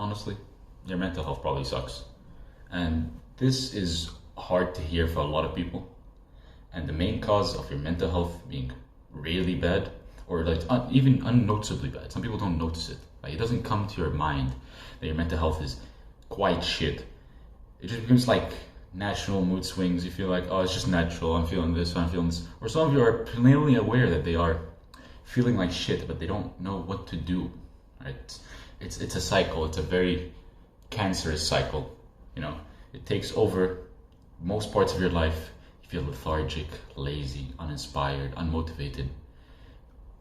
honestly, your mental health probably sucks. And this is hard to hear for a lot of people. And the main cause of your mental health being really bad, or like even unnoticeably bad, some people don't notice it. Like, it doesn't come to your mind that your mental health is quite shit. It just becomes like natural mood swings. You feel like, oh, it's just natural. I'm feeling this, I'm feeling this. Or some of you are plainly aware that they are feeling like shit, but they don't know what to do. Right? It's a cycle. It's a very cancerous cycle. You know, it takes over most parts of your life. You feel lethargic, lazy, uninspired, unmotivated,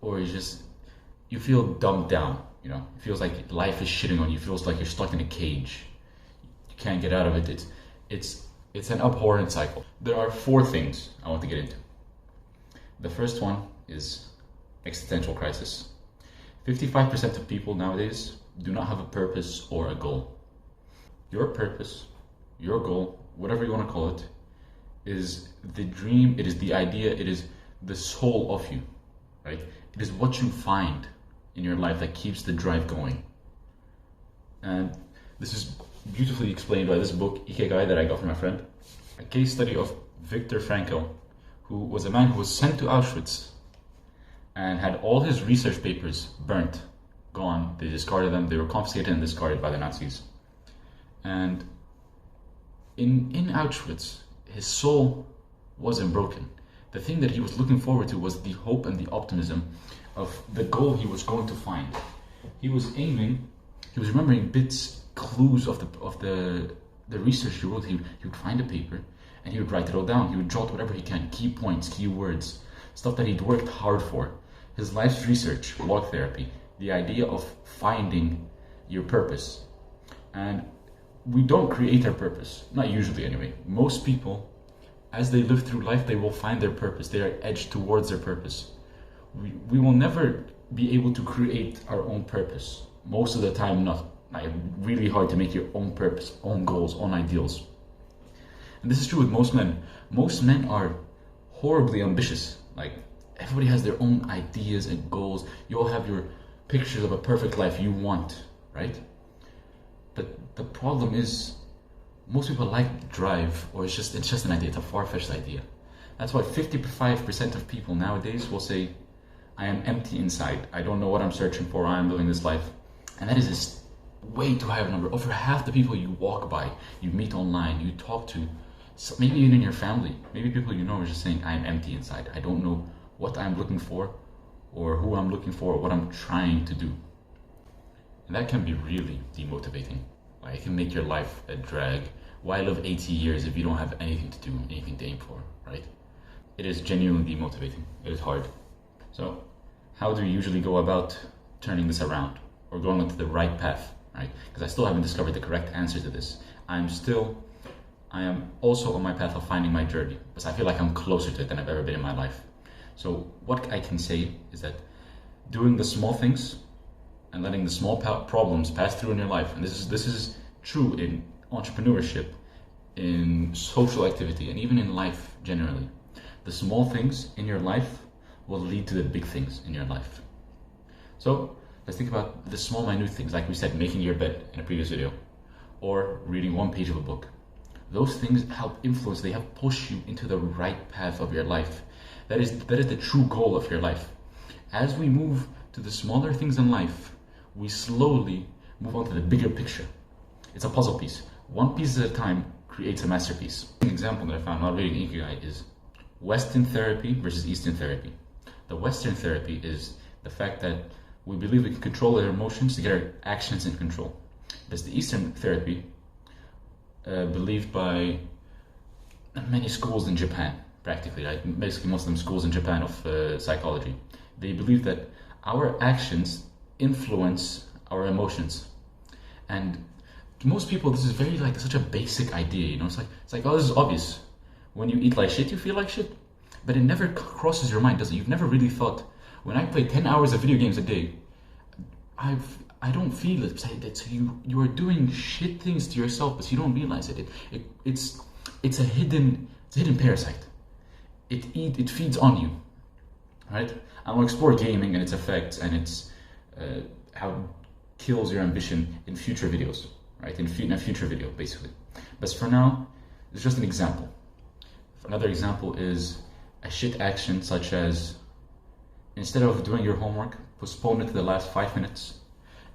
or you feel dumbed down. You know, it feels like life is shitting on you. It feels like you're stuck in a cage. You can't get out of it. It's an abhorrent cycle. There are 4 things I want to get into. The first one is existential crisis. 55% of people nowadays do not have a purpose or a goal. Your purpose, your goal, whatever you want to call it, is the dream, it is the idea, it is the soul of you, right? It is what you find in your life that keeps the drive going. And this is beautifully explained by this book, Ikigai, that I got from my friend. A case study of Viktor Frankl, who was a man who was sent to Auschwitz and had all his research papers burnt, gone. They discarded them. They were confiscated and discarded by the Nazis. And in Auschwitz, his soul wasn't broken. The thing that he was looking forward to was the hope and the optimism of the goal he was going to find. He was remembering bits, clues of the research he wrote. He would find a paper and he would write it all down. He would jot whatever he can, key points, key words, stuff that he'd worked hard for. His life's research, log therapy, the idea of finding your purpose. And we don't create our purpose, not usually anyway. Most people, as they live through life, they will find their purpose. They are edged towards their purpose. We will never be able to create our own purpose. Most of the time, not. Like, really hard to make your own purpose, own goals, own ideals. And this is true with most men. Most men are horribly ambitious. Like, everybody has their own ideas and goals. You all have your pictures of a perfect life you want, right? But the problem is, most people like drive, or it's just an idea. It's a far-fetched idea. That's why 55% of people nowadays will say, I am empty inside. I don't know what I'm searching for. I am living this life. And that is way too high of a number. Over half the people you walk by, you meet online, you talk to, maybe even in your family, maybe people you know are just saying, I am empty inside. I don't know what I'm looking for, or who I'm looking for, or what I'm trying to do. And that can be really demotivating. Like, it can make your life a drag. Why live 80 years if you don't have anything to do, anything to aim for, right? It is genuinely demotivating. It is hard. So, how do you usually go about turning this around, or going onto the right path, right? Because I still haven't discovered the correct answer to this. I am also on my path of finding my journey, because I feel like I'm closer to it than I've ever been in my life. So what I can say is that doing the small things and letting the small problems pass through in your life, and this is true in entrepreneurship, in social activity, and even in life generally. The small things in your life will lead to the big things in your life. So let's think about the small, minute things, like we said, making your bed in a previous video, or reading 1 page of a book. Those things help influence, they help push you into the right path of your life. That is the true goal of your life. As we move to the smaller things in life, we slowly move on to the bigger picture. It's a puzzle piece. 1 piece at a time creates a masterpiece. An example that I found while reading Ikigai is Western therapy versus Eastern therapy. The Western therapy is the fact that we believe we can control our emotions to get our actions in control. There's the Eastern therapy, believed by many schools in Japan, practically, right? Basically most of them schools in Japan of psychology. They believe that our actions influence our emotions. And to most people, this is very like such a basic idea, you know? It's like, oh, this is obvious. When you eat like shit, you feel like shit. But it never crosses your mind, does it? You've never really thought, when I play 10 hours of video games a day, I don't feel it. So you are doing shit things to yourself, but you don't realize it. It's a hidden parasite. It feeds on you, right? I will explore gaming and its effects and its how kills your ambition in future videos, right? In a future video, basically. But for now, it's just an example. Another example is a shit action such as, instead of doing your homework, postpone it to the last 5 minutes,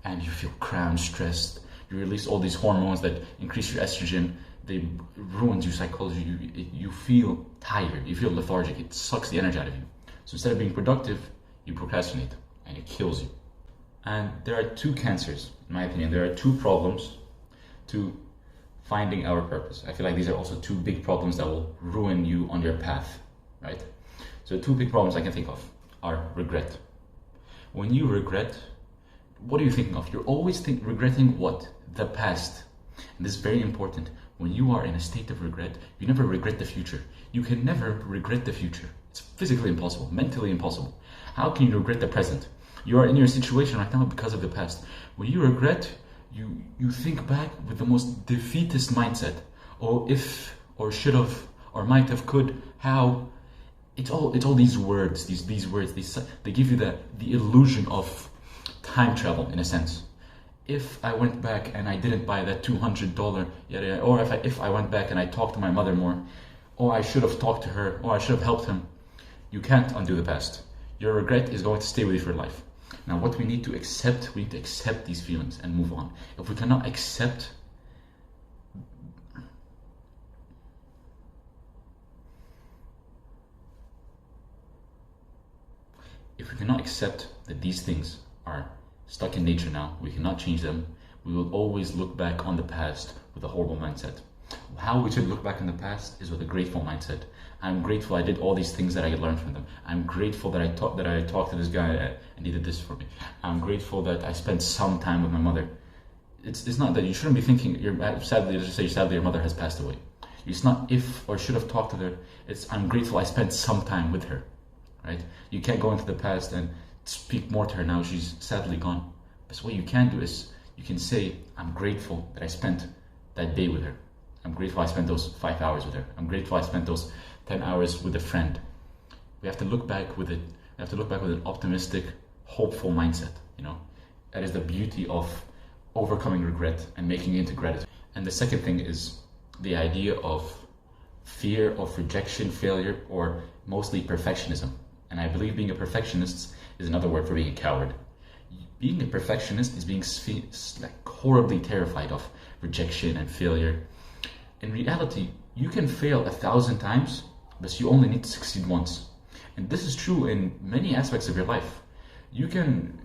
and you feel cramped, stressed. You release all these hormones that increase your estrogen. They ruins your psychology. You feel tired. You feel lethargic. It sucks the energy out of you. So instead of being productive, you procrastinate, and it kills you. And there are two cancers, in my opinion. There are two problems to finding our purpose. I feel like these are also two big problems that will ruin you on your path, right? So two big problems I can think of are regret. When you regret, what are you thinking of? You're always regretting what? The past. And this is very important. When you are in a state of regret, you never regret the future. You can never regret the future. It's physically impossible, mentally impossible. How can you regret the present? You are in your situation right now because of the past. When you regret, you think back with the most defeatist mindset. Oh, if, or should have, or might have, could, how. It's all these words, these words, they give you the illusion of time travel in a sense. If I went back and I didn't buy that $200, or if I went back and I talked to my mother more, or I should have talked to her, or I should have helped him. You can't undo the past. Your regret is going to stay with you for life. Now, what we need to accept, we need to accept these feelings and move on. If we cannot accept that these things are stuck in nature now, we cannot change them, we will always look back on the past with a horrible mindset. How we should look back in the past is with a grateful mindset. I'm grateful I did all these things that I learned from them. I'm grateful that I talked to this guy and he did this for me. I'm grateful that I spent some time with my mother. It's not that you shouldn't be thinking sadly your mother has passed away. It's not if or should have talked to her. It's I'm grateful I spent some time with her. Right? You can't go into the past and speak more to her now. She's sadly gone. But what you can do is you can say, I'm grateful that I spent that day with her. I'm grateful I spent those 5 hours with her. I'm grateful I spent those 10 hours with a friend. We have to look back with it. We have to look back with an optimistic, hopeful mindset. That is the beauty of overcoming regret and making it into gratitude. And the second thing is the idea of fear of rejection, failure, or mostly perfectionism. And I believe being a perfectionist is another word for being a coward. Being a perfectionist is being horribly terrified of rejection and failure. In reality, you can fail 1,000 times, but you only need to succeed once. And this is true in many aspects of your life. You can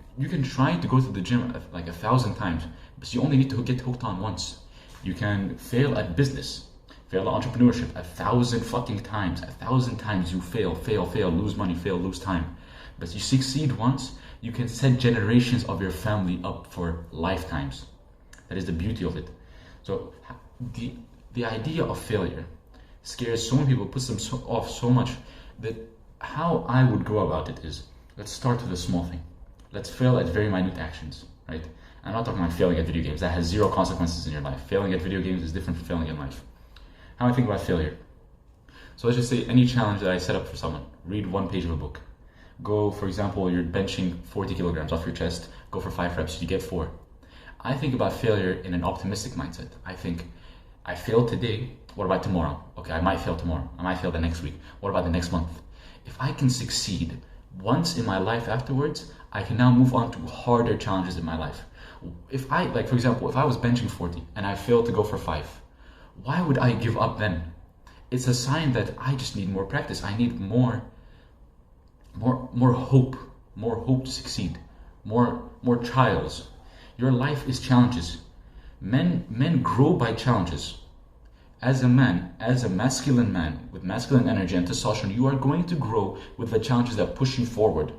try to go to the gym 1,000 times, but you only need to get hooked on once. You can fail at business, fail at entrepreneurship 1,000 fucking times. 1,000 times you fail, lose money, fail, lose time. But you succeed once, you can set generations of your family up for lifetimes. That is the beauty of it. So the idea of failure scares so many people, puts them off so much, that how I would go about it is, let's start with a small thing. Let's fail at very minute actions, right? I'm not talking about failing at video games. That has zero consequences in your life. Failing at video games is different from failing in life. How I think about failure. So let's just say any challenge that I set up for someone, read 1 page of a book. Go, for example, you're benching 40 kilograms off your chest, go for 5 reps, you get 4. I think about failure in an optimistic mindset. I think, I failed today, what about tomorrow? Okay, I might fail tomorrow, I might fail the next week. What about the next month? If I can succeed once in my life afterwards, I can now move on to harder challenges in my life. If I, for example, if I was benching 40 and I failed to go for 5, why would I give up then? It's a sign that I just need more practice. I need more hope to succeed, more trials. Your life is challenges. Men grow by challenges. As a man, as a masculine man with masculine energy and testosterone, you are going to grow with the challenges that push you forward.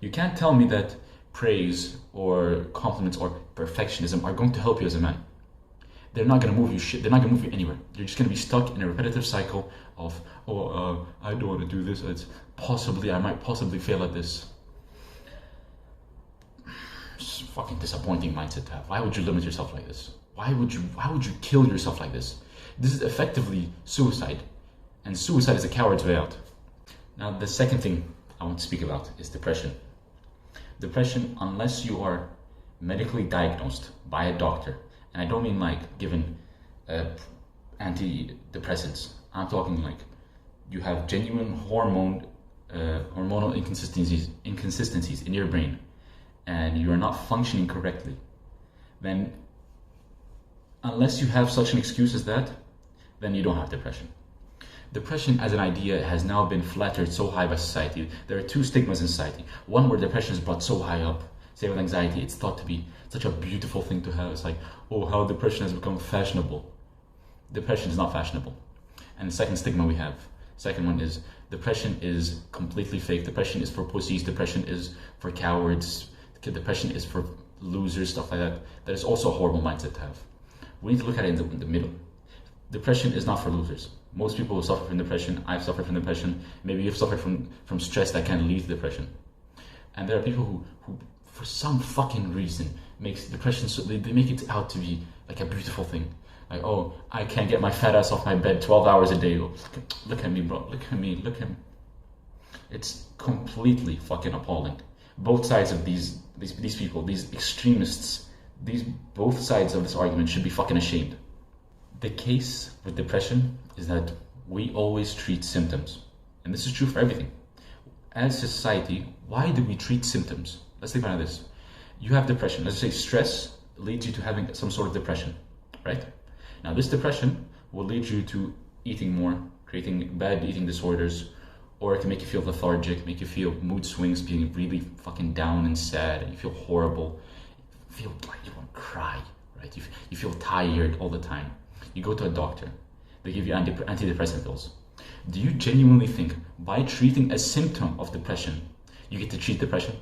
You can't tell me that praise or compliments or perfectionism are going to help you as a man. They're not going to move you shit. They're not going to move you anywhere. You're just going to be stuck in a repetitive cycle of, I don't want to do this. I might possibly fail at this. It's a fucking disappointing mindset to have. Why would you limit yourself like this? Why would you kill yourself like this? This is effectively suicide. And suicide is a coward's way out. Now, the second thing I want to speak about is depression. Depression, unless you are medically diagnosed by a doctor, and I don't mean like given antidepressants. I'm talking like you have genuine hormonal inconsistencies in your brain, and you are not functioning correctly, then unless you have such an excuse as that, then you don't have depression. Depression as an idea has now been flattered so high by society. There are two stigmas in society. One where depression is brought so high up. Same with anxiety, it's thought to be such a beautiful thing to have. It's like, oh, how depression has become fashionable. Depression is not fashionable. And the second stigma we have, second one is depression is completely fake. Depression is for pussies. Depression is for cowards. Depression is for losers, stuff like that. That is also a horrible mindset to have. We need to look at it in the middle. Depression is not for losers. Most people who suffer from depression, I've suffered from depression, maybe you've suffered from stress that can lead to depression. And there are people who for some fucking reason, makes depression, so they make it out to be like a beautiful thing. Like, oh, I can't get my fat ass off my bed 12 hours a day. Look at me, bro. Look at me. Look at me. It's completely fucking appalling. Both sides of these people, these extremists, both sides of this argument should be fucking ashamed. The case with depression is that we always treat symptoms. And this is true for everything. As a society, why do we treat symptoms? Let's think about this. You have depression. Let's say stress leads you to having some sort of depression, right? Now this depression will lead you to eating more, creating bad eating disorders, or it can make you feel lethargic, make you feel mood swings, being really fucking down and sad, and you feel horrible. You feel like you want to cry, right? You feel tired all the time. You go to a doctor, they give you antidepressant pills. Do you genuinely think by treating a symptom of depression, you get to treat depression?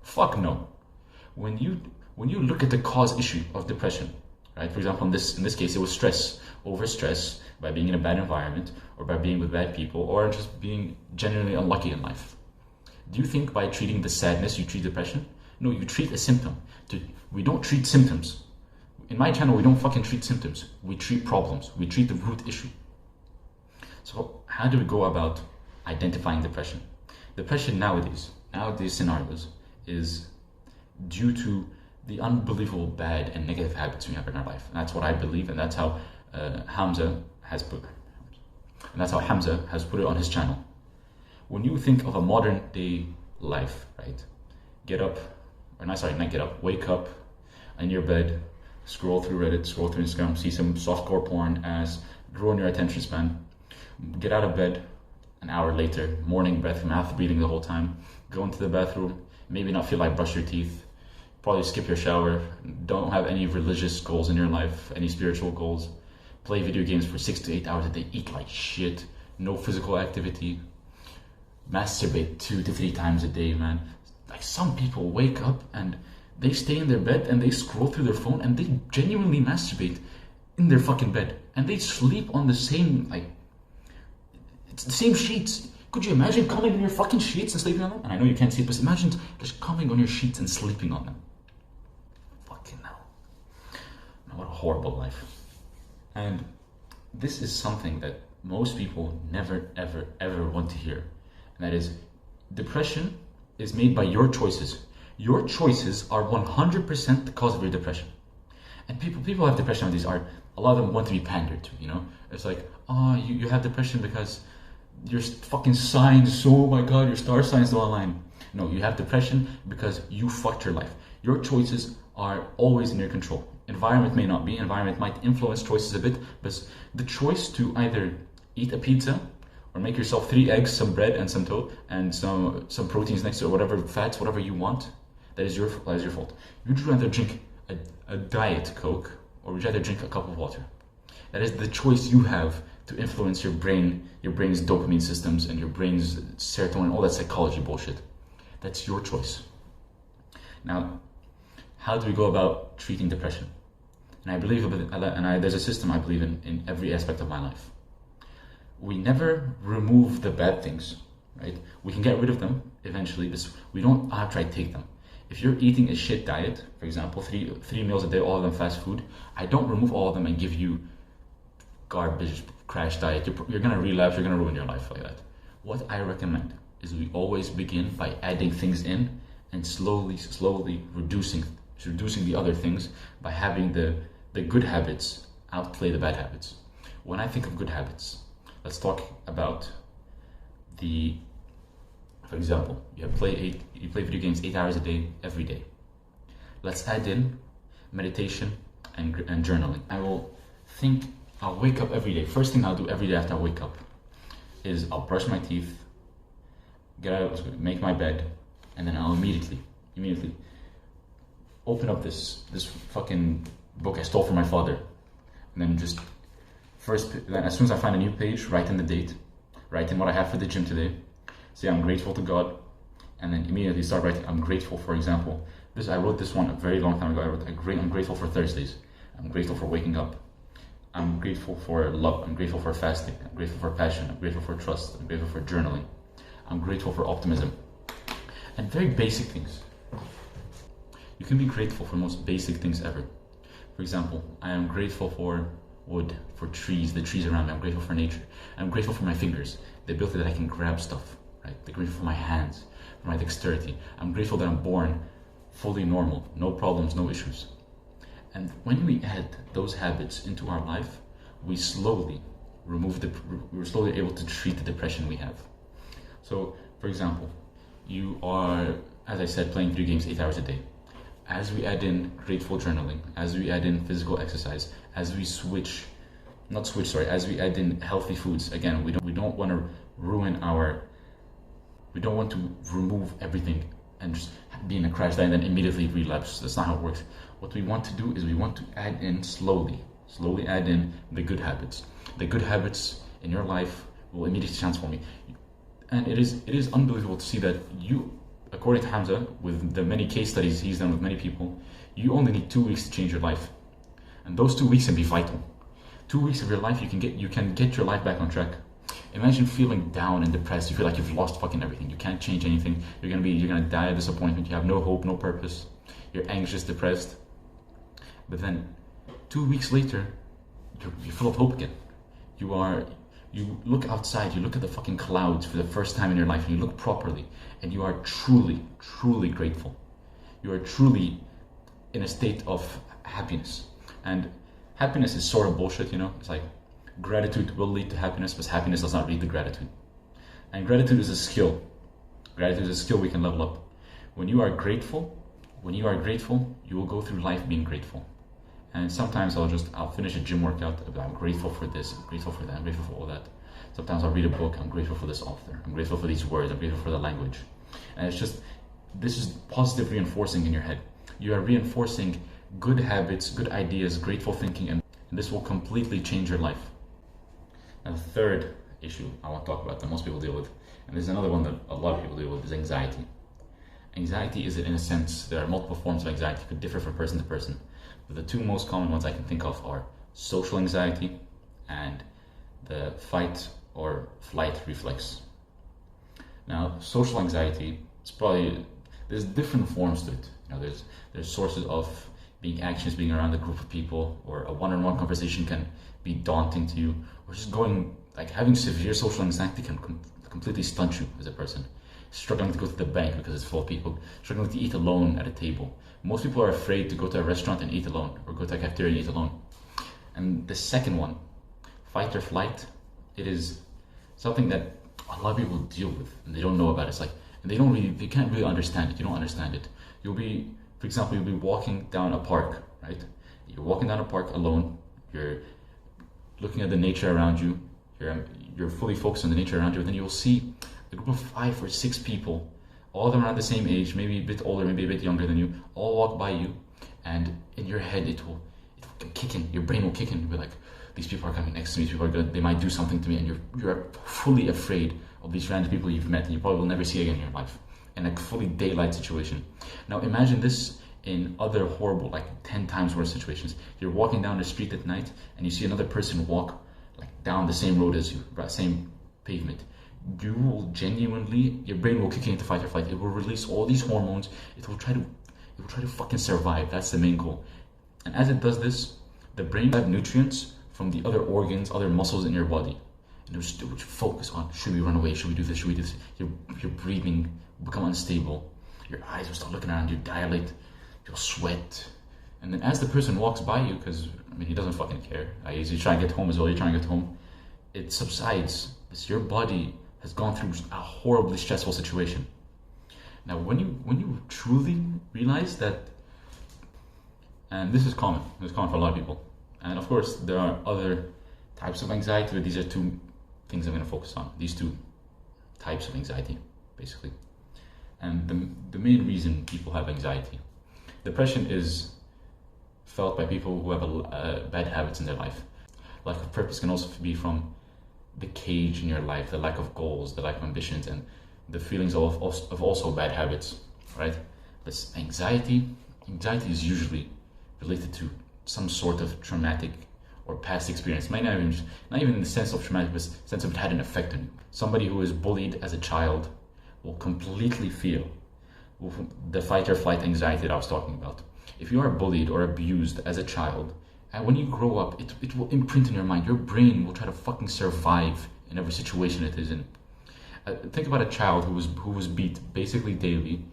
Fuck no. When you look at the cause issue of depression, right? For example, in this case, it was stress, overstress by being in a bad environment, or by being with bad people, or just being genuinely unlucky in life. Do you think by treating the sadness, you treat depression? No, you treat a symptom. We don't treat symptoms. In my channel, we don't fucking treat symptoms. We treat problems. We treat the root issue. So how do we go about identifying depression? Depression nowadays scenarios, is due to the unbelievable bad and negative habits we have in our life. And that's what I believe, and that's how Hamza has put it on his channel. When you think of a modern day life, right? Wake up in your bed, scroll through Reddit, scroll through Instagram, see some softcore porn, ruin your attention span, get out of bed an hour later, morning breath, mouth breathing the whole time, go into the bathroom, maybe not feel like brush your teeth, probably skip your shower, don't have any religious goals in your life, any spiritual goals, play video games for 6 to 8 hours a day, eat like shit, no physical activity, masturbate 2 to 3 times a day, man. Like, some people wake up and they stay in their bed and they scroll through their phone and they genuinely masturbate in their fucking bed, and they sleep on the same, it's the same sheets. Could you imagine coming on your fucking sheets and sleeping on them? And I know you can't see it, but imagine just coming on your sheets and sleeping on them. Fucking hell. What a horrible life. And this is something that most people never, ever, ever want to hear. And that is, depression is made by your choices. Your choices are 100% the cause of your depression. And people have depression nowadays, a lot of them want to be pandered to, you know? It's like, oh, you have depression because your fucking signs, oh my god, your star signs don't align. No, you have depression because you fucked your life. Your choices are always in your control. Environment may not be. Environment might influence choices a bit, but the choice to either eat a pizza or make yourself 3 eggs, some bread, and some toast, and some proteins next to it, whatever fats, whatever you want, that is your fault. Would you rather drink a diet Coke, or would you rather drink a cup of water? That is the choice you have to influence your brain's dopamine systems and your brain's serotonin, all that psychology bullshit. That's your choice. Now, how do we go about treating depression? And I believe, there's a system I believe in every aspect of my life. We never remove the bad things, right? We can get rid of them eventually, but we don't outright take them. If you're eating a shit diet, for example, three meals a day, all of them fast food, I don't remove all of them and give you garbage crash diet. You're gonna relapse, you're gonna ruin your life like that. What I recommend is we always begin by adding things in and slowly reducing just reducing the other things by having the good habits outplay the bad habits. When I think of good habits, let's talk about for example, you play video games 8 hours a day, every day. Let's add in meditation and journaling. I'll wake up every day. First thing I'll do every day after I wake up is I'll brush my teeth, get out, make my bed, and then I'll immediately open up this fucking book I stole from my father, and then then as soon as I find a new page, write in the date, write in what I have for the gym today, say I'm grateful to God, and then immediately start writing. I'm grateful, for example. I wrote this one a very long time ago. I'm grateful for Thursdays. I'm grateful for waking up. I'm grateful for love. I'm grateful for fasting. I'm grateful for passion. I'm grateful for trust. I'm grateful for journaling. I'm grateful for optimism. And very basic things. You can be grateful for the most basic things ever. For example, I am grateful for wood, for trees, the trees around me. I'm grateful for nature. I'm grateful for my fingers, the ability that I can grab stuff, right? I'm grateful for my hands, for my dexterity. I'm grateful that I'm born fully normal, no problems, no issues. And when we add those habits into our life, we're slowly able to treat the depression we have. So, for example, you are, as I said, playing video games 8 hours a day. As we add in grateful journaling, as we add in physical exercise, as we add in healthy foods, again, we don't want to remove everything and just be in a crash and then immediately relapse. That's not how it works. What we want to do is we want to add in slowly add in the good habits. The good habits in your life will immediately transform you. And it is unbelievable to see that you, according to Hamza, with the many case studies he's done with many people, you only need 2 weeks to change your life. And those 2 weeks can be vital. 2 weeks of your life, you can get your life back on track. Imagine feeling down and depressed. You feel like you've lost fucking everything. You can't change anything. You're gonna die of disappointment. You have no hope, no purpose. You're anxious, depressed. But then 2 weeks later, you're full of hope again. You look outside, you look at the fucking clouds for the first time in your life, and you look properly, and you are truly, truly grateful. You are truly in a state of happiness. And happiness is sort of bullshit, It's like gratitude will lead to happiness, but happiness does not lead to gratitude. And gratitude is a skill. Gratitude is a skill we can level up. When you are grateful, you will go through life being grateful. And sometimes I'll finish a gym workout, I'm grateful for this, I'm grateful for that, I'm grateful for all that. Sometimes I'll read a book, I'm grateful for this author, I'm grateful for these words, I'm grateful for the language. And this is positive reinforcing in your head. You are reinforcing good habits, good ideas, grateful thinking, and this will completely change your life. Now the third issue I want to talk about that most people deal with, and there's another one that a lot of people deal with, is anxiety. Anxiety is, in a sense, there are multiple forms of anxiety, it could differ from person to person. But the two most common ones I can think of are social anxiety and the fight or flight reflex. Now, social anxiety, there's different forms to it. There's sources of being anxious, being around a group of people, or a one-on-one conversation can be daunting to you, or just having severe social anxiety can completely stunt you as a person. Struggling to go to the bank because it's full of people, struggling to eat alone at a table. Most people are afraid to go to a restaurant and eat alone, or go to a cafeteria and eat alone. And the second one, fight or flight, it is something that a lot of people deal with and they don't know about it. They can't really understand it. You don't understand it. For example, you'll be walking down a park, right? You're walking down a park alone. You're looking at the nature around you. You're fully focused on the nature around you, and then you'll see a group of 5 or 6 people, all of them around the same age, maybe a bit older, maybe a bit younger than you, all walk by you, and in your head it will kick in, your brain will kick in. You'll be like, these people are coming next to me, these people are good, they might do something to me, and you're fully afraid of these random people you've met and you probably will never see again in your life, in a fully daylight situation. Now imagine this in other horrible, 10 times worse situations. You're walking down the street at night and you see another person walk down the same road as you, same pavement. You will genuinely, your brain will kick into fight or flight. It will release all these hormones. It will try to fucking survive. That's the main goal. And as it does this, the brain will have nutrients from the other organs, other muscles in your body. And it will focus on, should we run away? Should we do this? Should we do this? Your breathing will become unstable. Your eyes will start looking around you, dilate. you'll sweat. And then as the person walks by you, because I mean, he doesn't fucking care. He's trying to get home as well, you're trying to get home. It subsides. It's your body has gone through a horribly stressful situation. Now, when you truly realize that, and this is common for a lot of people, and of course there are other types of anxiety, but these are two things I'm going to focus on. These two types of anxiety, basically. And the main reason people have anxiety, depression is felt by people who have bad habits in their life. Lack of purpose can also be from the cage in your life, the lack of goals, the lack of ambitions, and the feelings of also bad habits, right? But anxiety is usually related to some sort of traumatic or past experience. Might not even in the sense of traumatic, but sense of it had an effect on you. Somebody who was bullied as a child will completely feel the fight or flight anxiety that I was talking about. If you are bullied or abused as a child, and when you grow up, it will imprint in your mind. Your brain will try to fucking survive in every situation it is in. Think about a child who was beat basically daily,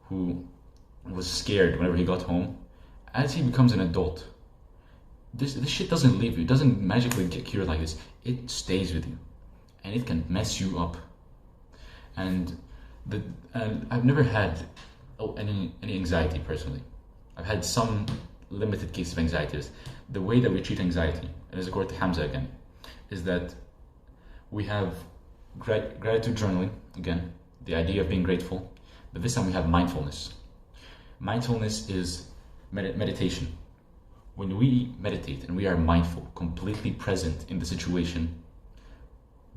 who was scared whenever he got home. As he becomes an adult, this shit doesn't leave you. It doesn't magically get cured like this. It stays with you, and it can mess you up. And I've never had any anxiety personally. I've had some limited case of anxiety. The way that we treat anxiety, and as according to Hamza again, is that we have gratitude journaling, again, the idea of being grateful, but this time we have mindfulness. Mindfulness is meditation. When we meditate and we are mindful, completely present in the situation,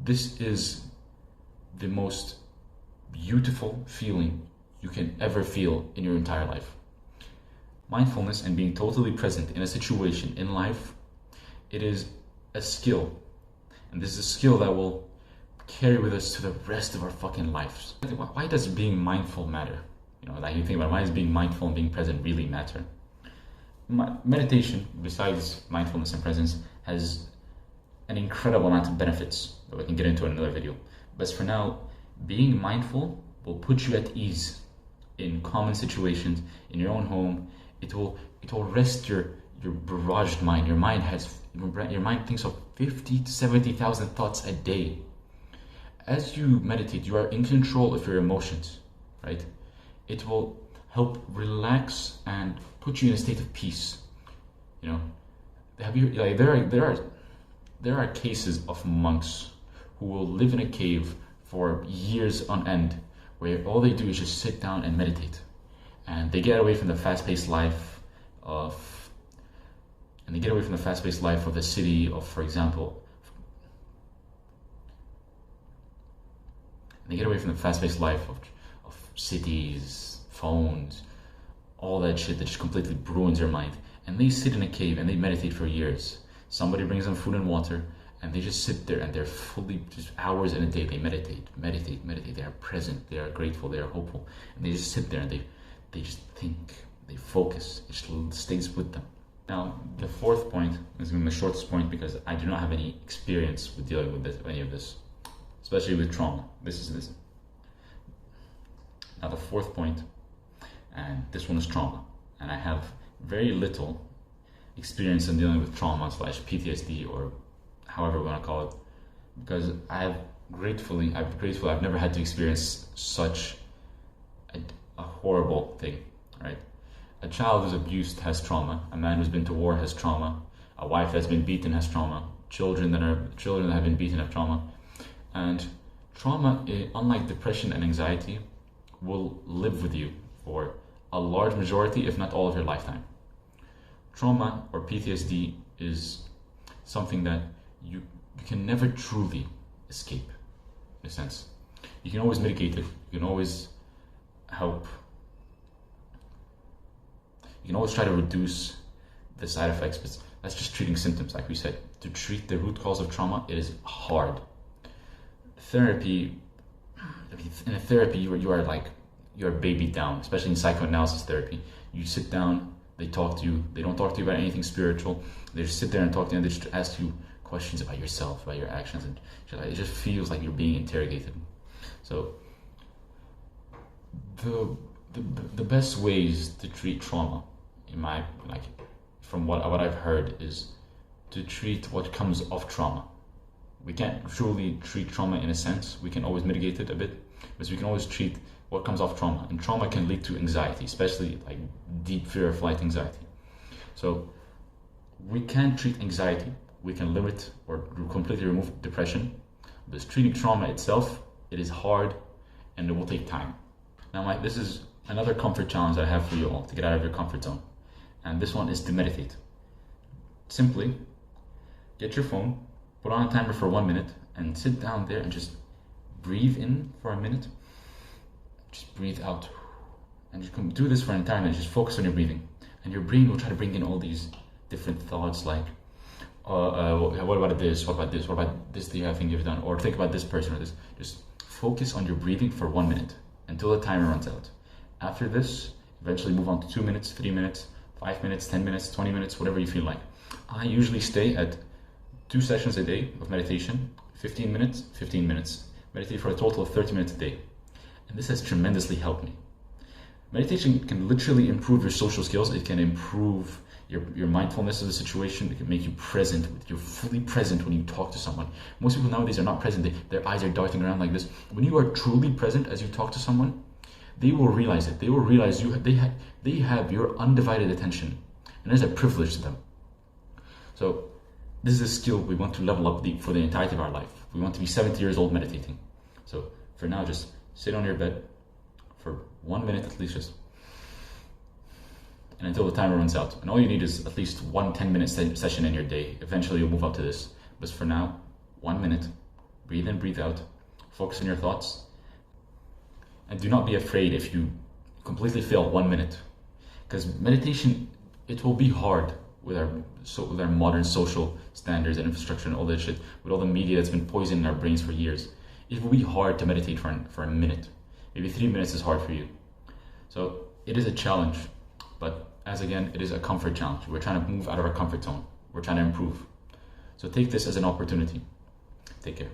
this is the most beautiful feeling you can ever feel in your entire life. Mindfulness and being totally present in a situation in life, it is a skill. And this is a skill that will carry with us to the rest of our fucking lives. Why does being mindful matter? You know, like you think about why does being mindful and being present really matter? Meditation, besides mindfulness and presence, has an incredible amount of benefits that we can get into in another video. But for now, being mindful will put you at ease in common situations, in your own home. It will rest your barraged mind. Your mind thinks of 50 to 70,000 thoughts a day. As you meditate, you are in control of your emotions, right? It will help relax and put you in a state of peace. You know, there are cases of monks who will live in a cave for years on end, where all they do is just sit down and meditate, and they get away from the fast-paced life of the city, of, for example, and they get away from the fast-paced life of cities, phones, all that shit that just completely ruins your mind. And they sit in a cave and they meditate for years. Somebody brings them food and water, and they just sit there and they're fully, just hours in a day, they meditate. They are present, they are grateful, they are hopeful. And they just sit there and they just think, they focus, it just stays with them. Now, the fourth point is going to be the shortest point because I do not have any experience with dealing with any of this, especially with trauma. This is this. Now, the fourth point, and this one is trauma, and I have very little experience in dealing with trauma / PTSD, or however we want to call it, because I've never had to experience such a horrible thing, right? A child who's abused has trauma. A man who's been to war has trauma. A wife that's been beaten has trauma. Children that have been beaten have trauma. And trauma, unlike depression and anxiety, will live with you for a large majority, if not all of your lifetime. Trauma or PTSD is something that you can never truly escape, in a sense. You can always mitigate it. You can always help. You can always try to reduce the side effects, but that's just treating symptoms, like we said. To treat the root cause of trauma, it is hard. Therapy, in a therapy, you're babied down, especially in psychoanalysis therapy. You sit down, they talk to you, they don't talk to you about anything spiritual. They just sit there and talk to you, and they just ask you questions about yourself, about your actions, and it just feels like you're being interrogated. So the the best ways to treat trauma, in my from what I've heard, is to treat what comes of trauma. We can't truly treat trauma in a sense. We can always mitigate it a bit, but we can always treat what comes off trauma. And trauma can lead to anxiety, especially like deep fear of flight anxiety. So we can't treat anxiety. We can limit or completely remove depression. But treating trauma itself, it is hard and it will take time. Now, this is another comfort challenge I have for you all to get out of your comfort zone. And this one is to meditate. Simply get your phone, put on a timer for 1 minute, and sit down there and just breathe in for a minute. Just breathe out. And you can do this for an entire minute. Just focus on your breathing. And your brain will try to bring in all these different thoughts like, what about this? What about this? What about this thing you've done? Or think about this person or this. Just focus on your breathing for 1 minute until the timer runs out. After this, eventually move on to 2 minutes, 3 minutes, 5 minutes, 10 minutes, 20 minutes, whatever you feel like. I usually stay at 2 sessions a day of meditation, 15 minutes, 15 minutes. Meditate for a total of 30 minutes a day. And this has tremendously helped me. Meditation can literally improve your social skills. It can improve your mindfulness of the situation. It can make you present. You're fully present when you talk to someone. Most people nowadays are not present. Their eyes are darting around like this. When you are truly present as you talk to someone, they will realize it. They will realize they have your undivided attention. And it's a privilege to them. So this is a skill we want to level up for the entirety of our life. We want to be 70 years old meditating. So for now, just sit on your bed for 1 minute at least, and until the timer runs out. And all you need is at least one 10-minute session in your day. Eventually you'll move up to this. But for now, 1 minute, breathe in, breathe out, focus on your thoughts. And do not be afraid if you completely fail 1 minute. Because meditation, it will be hard with our modern social standards and infrastructure and all that shit, with all the media that's been poisoning our brains for years. It will be hard to meditate for a minute. Maybe 3 minutes is hard for you. So it is a challenge, but again, it is a comfort challenge. We're trying to move out of our comfort zone. We're trying to improve. So take this as an opportunity. Take care.